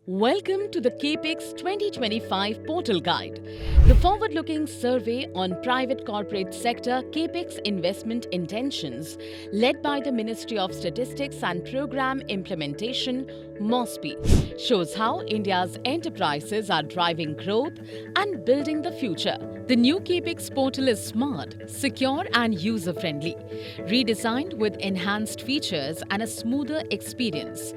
Welcome to the CAPEX 2025 Portal Guide, the forward-looking survey on private corporate sector CAPEX investment intentions led by the Ministry of Statistics and Program Implementation, MOSPI, shows how India's enterprises are driving growth and building the future. The new CAPEX portal is smart, secure and user-friendly, redesigned with enhanced features and a smoother experience.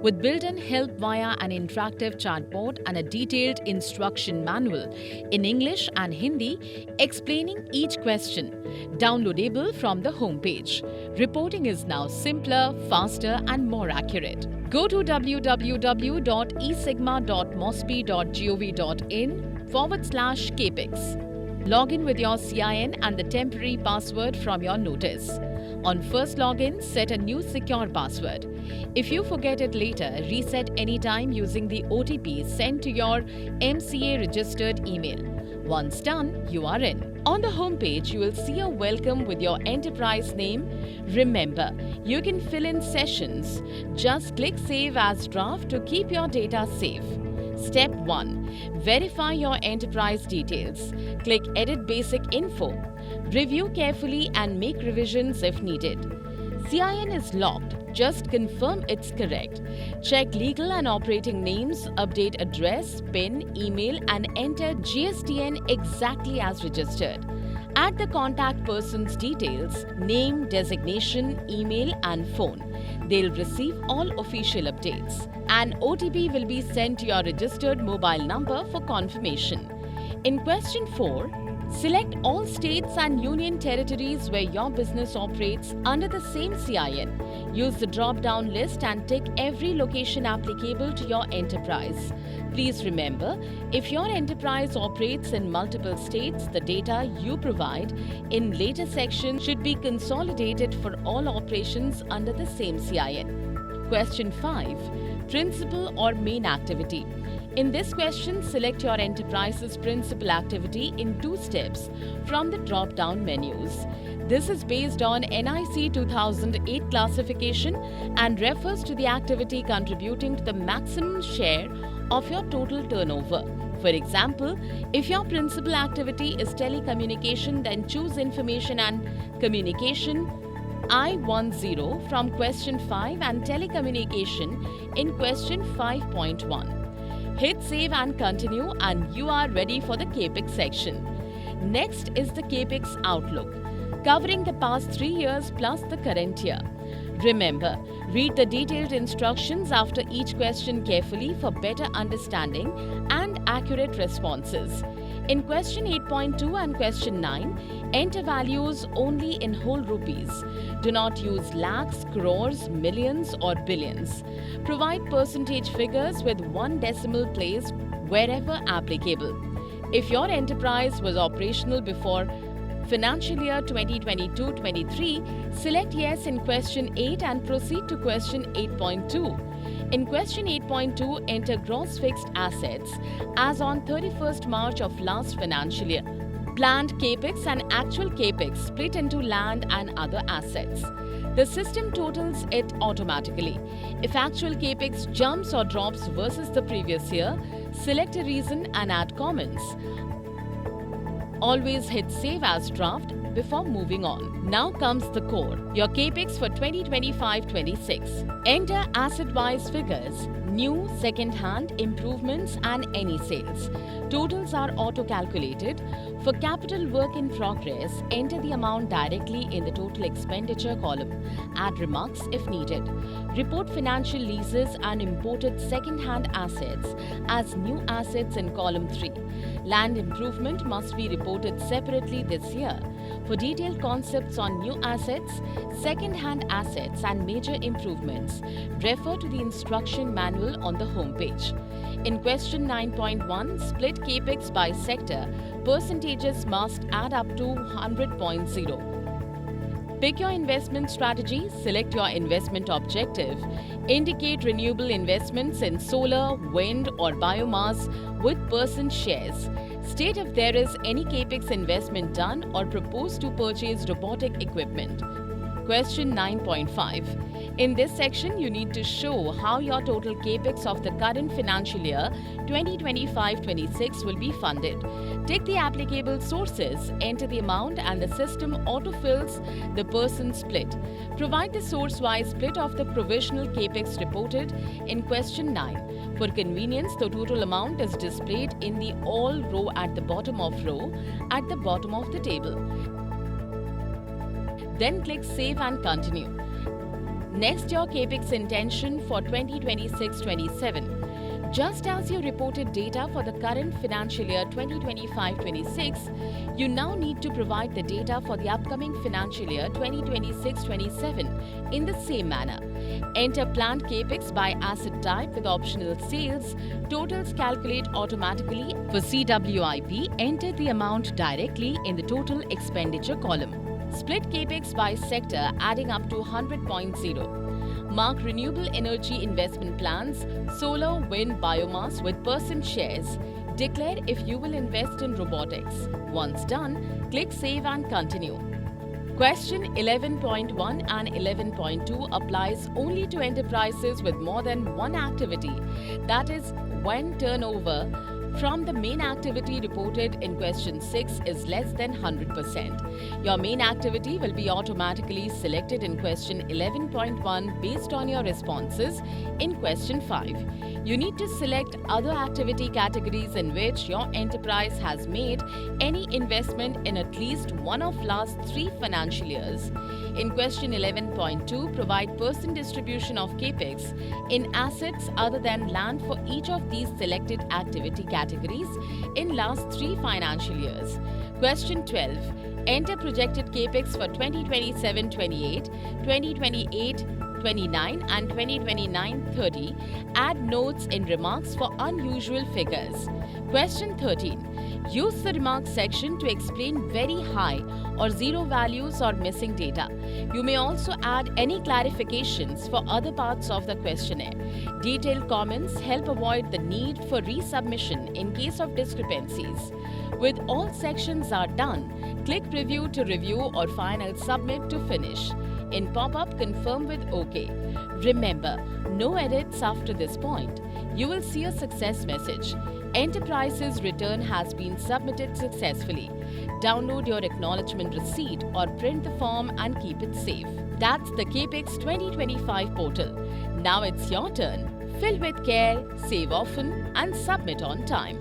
With built-in help via an interactive chatbot and a detailed instruction manual in English and Hindi explaining each question, downloadable from the homepage. Reporting is now simpler, faster and more accurate. Go to www.esigma.mospi.gov.in/CAPEX. Log in with your CIN and the temporary password from your notice. On first login, set a new secure password. If you forget it later, reset anytime using the OTP sent to your MCA registered email. Once done, you are in. On the homepage, you will see a welcome with your enterprise name. Remember, you can fill in sessions. Just click Save as Draft to keep your data safe. Step 1. Verify your enterprise details. Click Edit Basic Info. Review carefully and make revisions if needed. CIN is locked. Just confirm it's correct. Check legal and operating names, update address, PIN, email and enter GSTN exactly as registered. Add the contact person's details, name, designation, email and phone. They'll receive all official updates. An OTP will be sent to your registered mobile number for confirmation. In question 4, select all states and union territories where your business operates under the same CIN. Use the drop-down list and tick every location applicable to your enterprise. Please remember, if your enterprise operates in multiple states, the data you provide in later sections should be consolidated for all operations under the same CIN. Question 5. Principal or main activity. In this question, select your enterprise's principal activity in 2 steps from the drop-down menus. This is based on NIC 2008 classification and refers to the activity contributing to the maximum share of your total turnover. For example, if your principal activity is telecommunication, then choose Information and Communication I10 from question 5 and Telecommunication in question 5.1. Hit Save and Continue and you are ready for the CAPEX section. Next is the CAPEX Outlook, covering the past 3 years plus the current year. Remember, read the detailed instructions after each question carefully for better understanding and accurate responses. In question 8.2 and question 9, enter values only in whole rupees. Do not use lakhs, crores, millions or billions. Provide percentage figures with 1 decimal place wherever applicable. If your enterprise was operational before financial year 2022-23, select yes in question 8 and proceed to question 8.2. In question 8.2, enter gross fixed assets as on 31st March of last financial year. Planned CAPEX and actual CAPEX split into land and other assets. The system totals it automatically. If actual CAPEX jumps or drops versus the previous year, select a reason and add comments. Always hit Save as Draft before moving on. Now comes the core, your CAPEX for 2025-26. Enter asset-wise figures, new, second-hand, improvements and any sales. Totals are auto-calculated. For capital work in progress, enter the amount directly in the total expenditure column. Add remarks if needed. Report financial leases and imported second-hand assets as new assets in column 3. Land improvement must be reported separately this year. For detailed concepts on new assets, second-hand assets and major improvements, refer to the instruction manual on the homepage. In question 9.1, split CAPEX by sector, percentages must add up to 100.0. Pick your investment strategy, select your investment objective, indicate renewable investments in solar, wind or biomass with % shares. State if there is any CAPEX investment done or proposed to purchase robotic equipment. Question 9.5. In this section, you need to show how your total capex of the current financial year 2025-26 will be funded. Take the applicable sources, enter the amount, and the system autofills the % split. Provide the source-wise split of the provisional capex reported in question 9. For convenience, the total amount is displayed in the all row at the bottom of row at the bottom of the table. Then click Save and Continue. Next, your capex intention for 2026-27. Just as you reported data for the current financial year 2025-26, you now need to provide the data for the upcoming financial year 2026-27 in the same manner. Enter planned capex by asset type with optional sales. Totals calculate automatically. For CWIP, enter the amount directly in the total expenditure column. Split capex by sector adding up to 100.0. Mark renewable energy investment plans, solar, wind, biomass with % shares. Declare if you will invest in robotics. Once done, click Save and Continue. Question 11.1 and 11.2 applies only to enterprises with more than one activity, that is, when turnover from the main activity reported in question 6 is less than 100%. Your main activity will be automatically selected in question 11.1 based on your responses in question 5. You need to select other activity categories in which your enterprise has made any investment in at least one of last 3 financial years. In question 11.2, provide % distribution of capex in assets other than land for each of these selected activity categories in last 3 financial years. Question 12. Enter projected capex for 2027-28, 2028-29 and 2029-30. Add notes in remarks for unusual figures. Question 13. Use the remarks section to explain very high or zero values or missing data. You may also add any clarifications for other parts of the questionnaire. Detailed comments help avoid the need for resubmission in case of discrepancies. With all sections are done, click Preview to review or Final Submit to finish. In pop-up, confirm with OK. Remember, no edits after this point. You will see a success message. Enterprise's return has been submitted successfully. Download your acknowledgement receipt or print the form and keep it safe. That's the CAPEX 2025 portal. Now it's your turn. Fill with care, save often, and submit on time.